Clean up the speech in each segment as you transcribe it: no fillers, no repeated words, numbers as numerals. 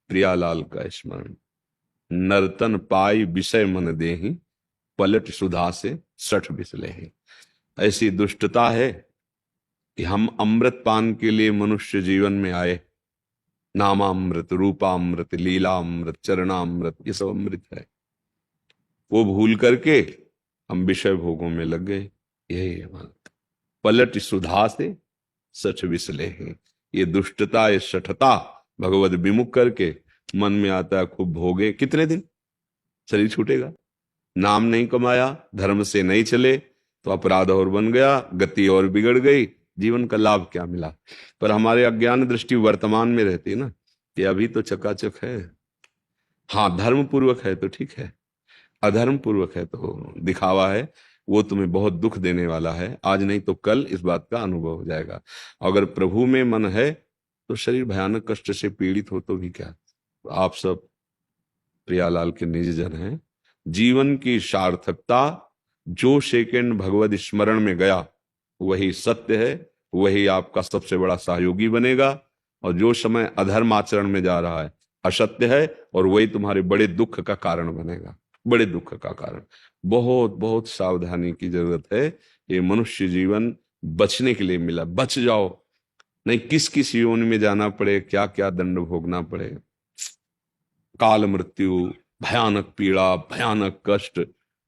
प्रियालाल का स्मरण। नर्तन पाई विषय मन देहि, पलट सुधा से सठ बिसलेहि। ऐसी दुष्टता है कि हम अमृत पान के लिए मनुष्य जीवन में आए। नामामृत, रूपामृत, लीलामृत, चरणामृत, ये सब अमृत है। वो भूल करके हम विषय भोगों में लग गए। यही है हमारा। पलट सुधा से सच विसले हैं। ये दुष्टता, ये शठता भगवत विमुख करके मन में आता है खूब भोगे। कितने दिन शरीर छूटेगा? नाम नहीं कमाया, धर्म से नहीं चले तो अपराध और बन गया, गति और बिगड़ गई, जीवन का लाभ क्या मिला? पर हमारे अज्ञान दृष्टि वर्तमान में रहती है ना, कि अभी तो चकाचक है। हाँ, धर्म पूर्वक है तो ठीक है, अधर्म पूर्वक है तो दिखावा है। वो तुम्हें बहुत दुख देने वाला है। आज नहीं तो कल इस बात का अनुभव हो जाएगा। अगर प्रभु में मन है तो शरीर भयानक कष्ट से पीड़ित हो तो भी क्या। आप सब प्रियालाल के निज जन हैं। जीवन की सार्थकता, जो सेकंड भगवत स्मरण में गया वही सत्य है, वही आपका सबसे बड़ा सहयोगी बनेगा। और जो समय अधर्म आचरण में जा रहा है असत्य है, और वही तुम्हारे बड़े दुख का कारण बनेगा, बड़े दुख का कारण। बहुत बहुत सावधानी की जरूरत है। ये मनुष्य जीवन बचने के लिए मिला, बच जाओ, नहीं किस किस योनि में जाना पड़े, क्या क्या दंड भोगना पड़े। काल मृत्यु, भयानक पीड़ा, भयानक कष्ट,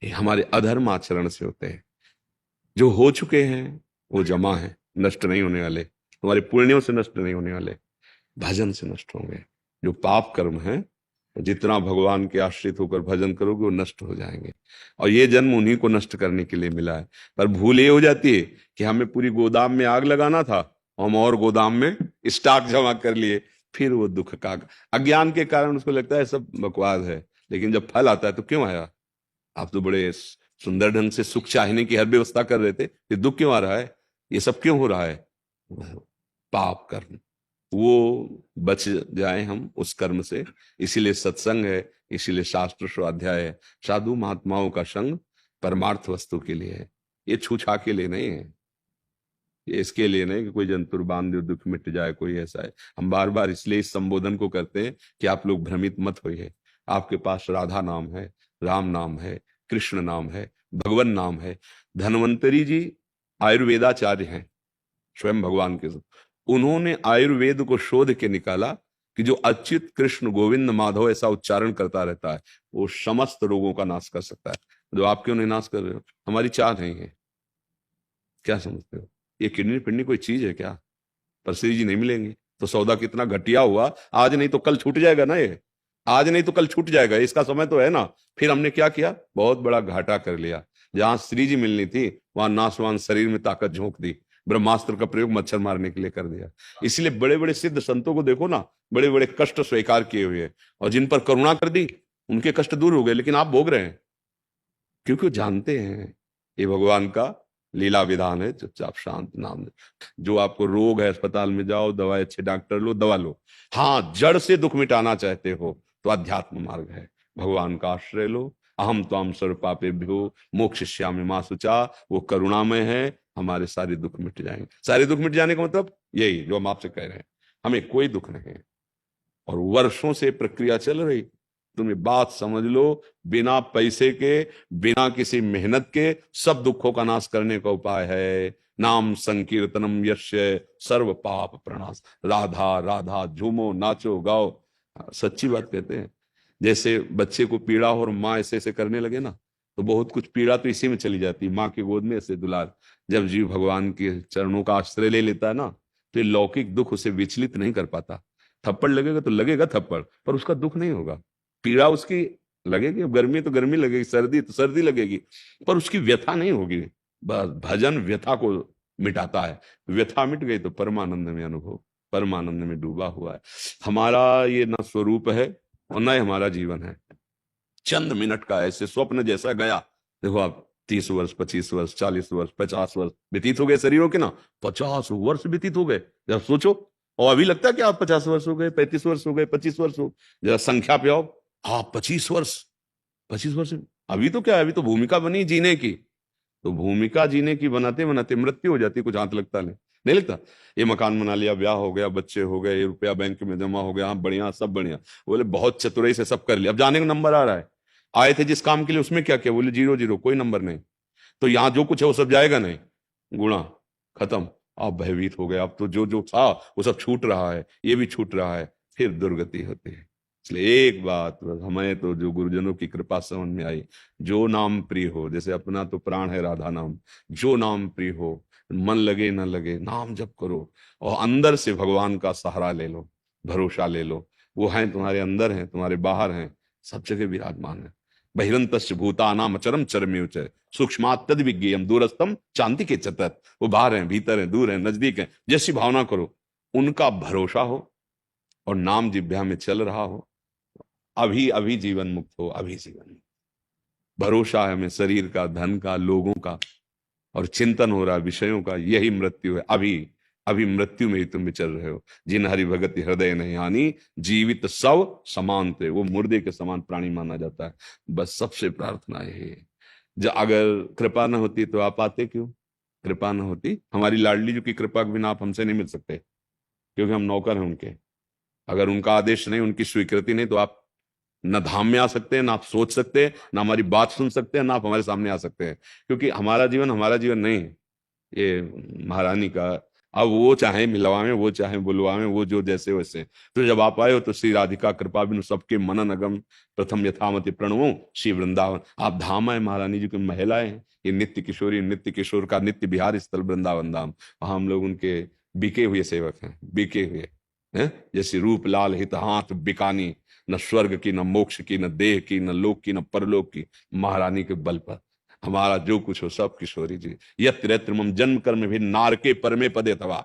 ये हमारे अधर्म आचरण से होते हैं। जो हो चुके हैं वो जमा है, नष्ट नहीं होने वाले। तुम्हारे पुण्यों से नष्ट नहीं होने वाले, भजन से नष्ट होंगे। जो पाप कर्म है, जितना भगवान के आश्रित होकर भजन करोगे वो नष्ट हो जाएंगे। और ये जन्म उन्हीं को नष्ट करने के लिए मिला है। पर भूल ये हो जाती है कि हमें पूरी गोदाम में आग लगाना था, हम और गोदाम में स्टॉक जमा कर लिए। फिर वो दुख का, अज्ञान के कारण उसको लगता है सब बकवास है। लेकिन जब फल आता है तो क्यों आया? आप तो बड़े सुंदर ढंग से सुख चाहने की हर व्यवस्था कर रहे थे, फिर दुख क्यों आ रहा है? ये सब क्यों हो रहा है? पाप कर्म। वो बच जाए हम उस कर्म से। इसीलिए सत्संग है, इसीलिए शास्त्र स्वाध्याय है। साधु महात्माओं का संग परमार्थ वस्तु के लिए है, ये छूछा के लिए नहीं है। ये इसके लिए नहीं कि कोई जंतुर बांध दे दुख मिट जाए, कोई ऐसा है। हम बार बार इसलिए इस संबोधन को करते हैं कि आप लोग भ्रमित मत होइए। आपके पास राधा नाम है, राम नाम है, कृष्ण नाम है, भगवान नाम है। धन्वंतरी जी आयुर्वेदाचार्य हैं, स्वयं भगवान के। उन्होंने आयुर्वेद को शोध के निकाला कि जो अच्युत कृष्ण गोविंद माधव ऐसा उच्चारण करता रहता है वो समस्त रोगों का नाश कर सकता है। जो आप क्यों नहीं नाश कर रहे हो? हमारी चाह नहीं है। क्या समझते हो? ये किडनी पिडनी कोई चीज है क्या? पर श्री जी नहीं मिलेंगे तो सौदा कितना घटिया हुआ। आज नहीं तो कल छूट जाएगा ना, ये आज नहीं तो कल छूट जाएगा, इसका समय तो है ना। फिर हमने क्या किया? बहुत बड़ा घाटा कर लिया। जहां श्री जी मिलनी थी वहां नासवान शरीर में ताकत झोंक दी, ब्रह्मास्त्र का प्रयोग मच्छर मारने के लिए कर दिया। इसलिए बड़े बड़े सिद्ध संतों को देखो ना, बड़े बड़े कष्ट स्वीकार किए हुए, और जिन पर करुणा कर दी उनके कष्ट दूर हो गए। लेकिन आप भोग रहे हैं क्योंकि वो जानते हैं ये भगवान का लीला विधान है। चुपचाप शांत नाम दे। जो आपको रोग है, अस्पताल में जाओ, दवाई अच्छे डॉक्टर लो, दवा लो। हाँ, जड़ से दुख मिटाना चाहते हो तो अध्यात्म मार्ग है, भगवान का आश्रय लो। अहम त्वाम सर्व पापेभ्यो मोक्षयिष्यामि मा शुचा, वो करुणामय है, हमारे सारे दुख मिट जाएंगे। सारे दुख मिट जाने का मतलब यही जो हम आपसे कह रहे हैं, हमें कोई दुख नहीं है। और वर्षों से प्रक्रिया चल रही, तुम्हें बात समझ लो। बिना पैसे के, बिना किसी मेहनत के सब दुखों का नाश करने का उपाय है नाम संकीर्तनम यस्य सर्व पाप प्रणाश। राधा राधा झूमो नाचो गाओ। सच्ची बात कहते हैं। जैसे बच्चे को पीड़ा हो और माँ ऐसे ऐसे करने लगे ना, तो बहुत कुछ पीड़ा तो इसी में चली जाती है। माँ की गोद में ऐसे दुलार। जब जीव भगवान के चरणों का आश्रय ले लेता है ना, तो ये लौकिक दुख उसे विचलित नहीं कर पाता। थप्पड़ लगेगा तो लगेगा थप्पड़, पर उसका दुख नहीं होगा। पीड़ा उसकी लगेगी, गर्मी तो गर्मी लगेगी, सर्दी तो सर्दी लगेगी, पर उसकी व्यथा नहीं होगी। बस भजन व्यथा को मिटाता है। व्यथा मिट गई तो परमानंद में अनुभव, परमानंद में डूबा हुआ है। हमारा ये ना स्वरूप है और न हमारा जीवन है। चंद मिनट का ऐसे स्वप्न जैसा गया। देखो आप 30 वर्ष, 25 वर्ष, 40 वर्ष, 50 वर्ष व्यतीत हो गए शरीरों के ना। 50 वर्ष व्यतीत हो गए, जब सोचो। और अभी लगता है कि आप 50 वर्ष हो गए, 35 वर्ष हो गए, 25 वर्ष हो। जरा संख्या पे आओ, आप 25 वर्ष, 25 वर्ष। अभी तो क्या है, अभी तो भूमिका बनी जीने की। तो भूमिका जीने की बनाते बनाते मृत्यु हो जाती, कुछ हाथ लगता नहीं। नहीं लगता? ये मकान बना लिया, ब्याह हो गया, बच्चे हो गए, ये रुपया बैंक में जमा हो गया, हाँ बढ़िया, सब बढ़िया। बोले बहुत चतुराई से सब कर लिया, अब जाने का नंबर आ रहा है। आए थे जिस काम के लिए उसमें क्या किया? बोले 0 0, कोई नंबर नहीं। तो यहाँ जो कुछ है वो सब जाएगा नहीं, गुणा खत्म। आप भयभीत हो गए, अब तो जो जो था वो सब छूट रहा है, ये भी छूट रहा है, फिर दुर्गति होती है। इसलिए एक बात बस हमें तो जो गुरुजनों की कृपा समझ में आई, जो नाम प्रिय हो, जैसे अपना तो प्राण है राधा नाम, जो नाम प्रिय हो, मन लगे ना लगे नाम जप करो, और अंदर से भगवान का सहारा ले लो, भरोसा ले लो। वो हैं तुम्हारे अंदर, हैं तुम्हारे बाहर, हैं सब जगह विराजमान है। बहिरंतश्च भूतानाम अचरम चरमेव च सूक्ष्मात् तद विज्ञेयम दूरस्थम चांति के चतत। वो बाहर हैं, भीतर हैं, दूर हैं, नजदीक हैं, जैसी भावना करो, उनका भरोसा हो और नाम जिह्वा में चल रहा हो, अभी अभी जीवन मुक्त हो, अभी जीवन मुक्त। भरोसा है हमें शरीर का, धन का, लोगों का, और चिंतन हो रहा है विषयों का, यही मृत्यु है। अभी अभी मृत्यु में ही तुम विचर रहे हो। जिन हरि भगत हृदय नहीं हानि, जीवित सब समान थे। वो मुर्दे के समान प्राणी माना जाता है। बस सबसे प्रार्थना यही है, जो अगर कृपा न होती तो आप आते क्यों? कृपा न होती, हमारी लाडली जी की कृपा के बिना आप हमसे नहीं मिल सकते, क्योंकि हम नौकर हैं उनके। अगर उनका आदेश नहीं, उनकी स्वीकृति नहीं, तो आप न धाम में आ सकते हैं, ना आप सोच सकते हैं, ना हमारी बात सुन सकते हैं, ना आप हमारे सामने आ सकते हैं। क्योंकि हमारा जीवन नहीं, ये महारानी का। अब वो चाहे मिलवावे, वो चाहे बुलवावे, वो जो जैसे वैसे। तो जब आप आए हो तो श्री राधिका कृपा बिनु सबके मनन अगम, प्रथम यथामति प्रणवो श्री वृंदावन। आप धाम है, महारानी जी की महिलाएं हैं, ये नित्य किशोरी, नित्य किशोर का नित्य बिहार स्थल वृंदावन धाम। हम लोग उनके बिके हुए सेवक हैं, बिके हुए हैं। जैसे रूप लाल हित हाथ बिकानी, न स्वर्ग की, न मोक्ष की, न देह की, न लोक की, न परलोक की, महारानी के बल पर हमारा जो कुछ हो सब किशोरी जी। यत्र यत्र मम जन्म कर्म भी नारके परमे पदे तवा।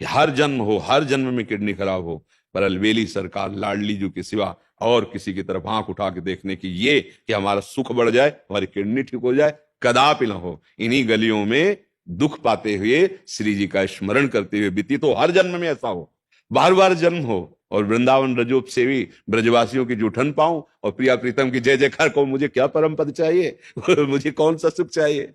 हर जन्म हो, हर जन्म में किडनी खराब हो, पर अलवेली सरकार लाडली जी के सिवा और किसी की तरफ आंख उठा के देखने की, ये कि हमारा सुख बढ़ जाए, हमारी किडनी ठीक हो जाए, कदापि ना हो। इन्हीं गलियों में दुख पाते हुए श्री जी का स्मरण करते हुए बीती, तो हर जन्म में ऐसा हो, बार बार जन्म हो, और वृंदावन रजोप सेवी ब्रजवासियों की जूठन पाऊं, और प्रिया प्रीतम की जय जयकार को। मुझे क्या परम पद चाहिए? मुझे कौन सा सुख चाहिए?